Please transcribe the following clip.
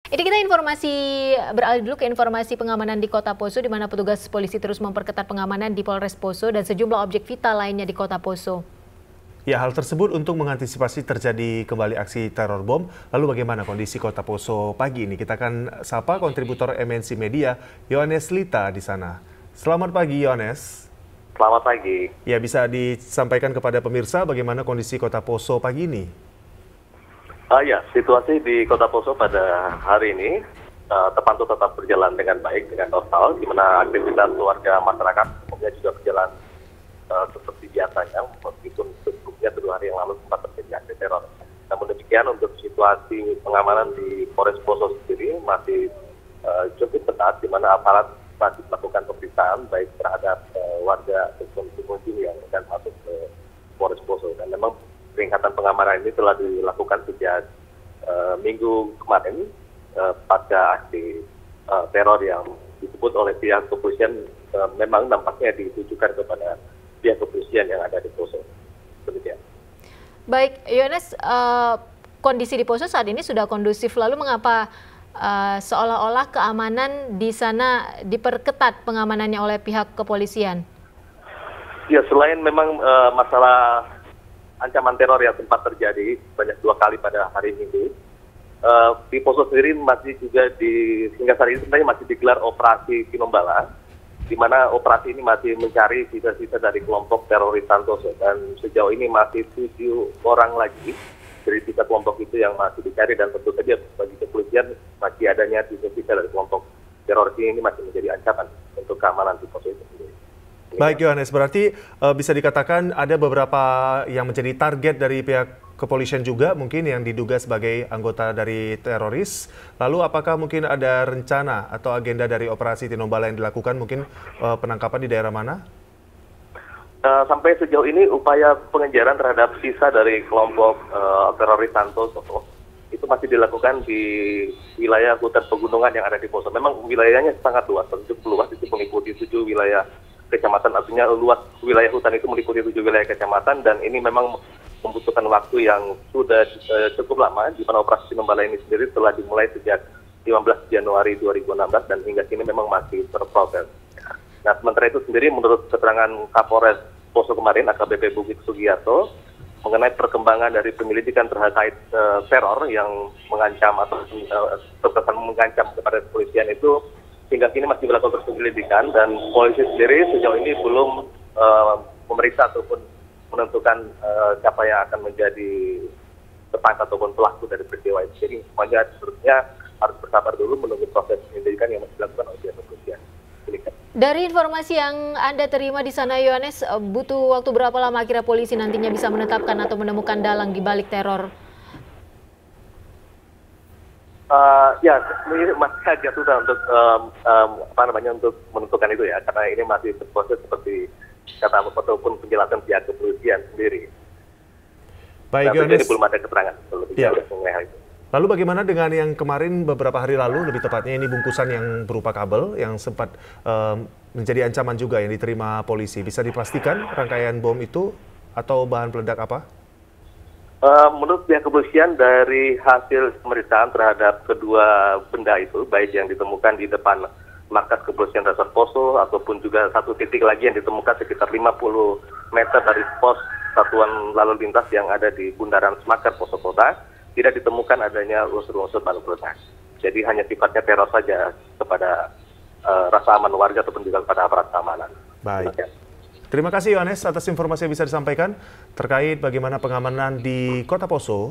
Ini kita beralih dulu ke informasi pengamanan di Kota Poso, di mana petugas polisi terus memperketat pengamanan di Polres Poso dan sejumlah objek vital lainnya di Kota Poso. Ya, hal tersebut untuk mengantisipasi terjadi kembali aksi teror bom. Lalu bagaimana kondisi Kota Poso pagi ini? Kita akan sapa kontributor MNC Media, Yohanes Lita di sana. Selamat pagi, Yohanes. Selamat pagi. Ya, bisa disampaikan kepada pemirsa bagaimana kondisi Kota Poso pagi ini? Ya, situasi di Kota Poso pada hari ini terpantau tetap berjalan dengan baik, dengan normal, di mana aktivitas warga masyarakat umumnya juga berjalan seperti biasanya, meskipun sebelumnya 2 hari yang lalu sempat terjadi aksi teror. Namun demikian, untuk situasi pengamanan di Polres Poso sendiri masih cukup ketat, di mana aparat masih melakukan pemeriksaan baik terhadap warga ataupun pengunjung yang akan masuk ke Polres Poso. Dan memang peningkatan pengamanan ini telah dilakukan sejak minggu kemarin pasca aksi teror yang disebut oleh pihak kepolisian memang nampaknya ditujukan kepada pihak kepolisian yang ada di Poso. Demikian. Baik, Yohanes, kondisi di Poso saat ini sudah kondusif. Lalu mengapa seolah-olah keamanan di sana diperketat pengamanannya oleh pihak kepolisian? Ya, selain memang masalah ancaman teror yang sempat terjadi banyak 2 kali pada hari Minggu, di Poso sendiri masih juga hingga saat ini sebenarnya masih digelar operasi Tinombala, di mana operasi ini masih mencari sisa-sisa dari kelompok teroris Santoso, dan sejauh ini masih 7 orang lagi dari 3 kelompok itu yang masih dicari, dan tentu saja bagi kepolisian masih adanya sisa-sisa dari kelompok teroris ini masih menjadi ancaman untuk keamanan di Poso itu sendiri. Baik, Yohanes, berarti bisa dikatakan ada beberapa yang menjadi target dari pihak kepolisian juga mungkin yang diduga sebagai anggota dari teroris. Lalu apakah mungkin ada rencana atau agenda dari operasi Tinombala yang dilakukan, mungkin penangkapan di daerah mana? Sampai sejauh ini upaya pengejaran terhadap sisa dari kelompok teroris Santoso itu masih dilakukan di wilayah hutan pegunungan yang ada di Poso. Memang wilayahnya sangat luas, tentu luas, itu mengikuti 7 wilayah kecamatan, artinya luas wilayah hutan itu meliputi 7 wilayah kecamatan, dan ini memang membutuhkan waktu yang sudah cukup lama, di mana operasi Tinombala ini sendiri telah dimulai sejak 15 Januari 2016 dan hingga kini memang masih berproses. Nah, sementara itu sendiri menurut keterangan Kapolres Poso kemarin, AKBP Bukit Sugiarto, mengenai perkembangan dari penyelidikan terkait teror yang mengancam atau terkesan mengancam kepada kepolisian itu, hingga kini masih dilakukan penyelidikan, dan polisi sendiri sejauh ini belum memeriksa ataupun menentukan siapa yang akan menjadi tersangka ataupun pelaku dari peristiwa itu. Jadi semuanya sebenarnya harus bersabar dulu menunggu proses penyelidikan yang masih dilakukan oleh pihak kepolisian. Dari informasi yang Anda terima di sana, Yohanes, butuh waktu berapa lama akhirnya polisi nantinya bisa menetapkan atau menemukan dalang di balik teror? Ya, ini masih agak susah untuk untuk menentukan itu ya, karena ini masih berproses seperti kata ataupun penjelasan pihak kepolisian sendiri. Baik, Yohanes, belum ada keterangan lebih jauh mengenai hal itu. Lalu bagaimana dengan yang kemarin beberapa hari lalu, lebih tepatnya ini bungkusan yang berupa kabel yang sempat menjadi ancaman juga yang diterima polisi. Bisa dipastikan rangkaian bom itu atau bahan peledak apa? Menurut pihak kepolisian, dari hasil pemeriksaan terhadap kedua benda itu, baik yang ditemukan di depan markas kepolisian Resor Poso ataupun juga satu titik lagi yang ditemukan sekitar 50 meter dari pos satuan lalu lintas yang ada di Bundaran Semakar Poso Kota, tidak ditemukan adanya unsur-unsur bahan peledak. Jadi hanya sifatnya teror saja kepada rasa aman warga ataupun juga kepada aparat keamanan. Baik. Terima kasih, Yohanes, atas informasi yang bisa disampaikan terkait bagaimana pengamanan di Kota Poso.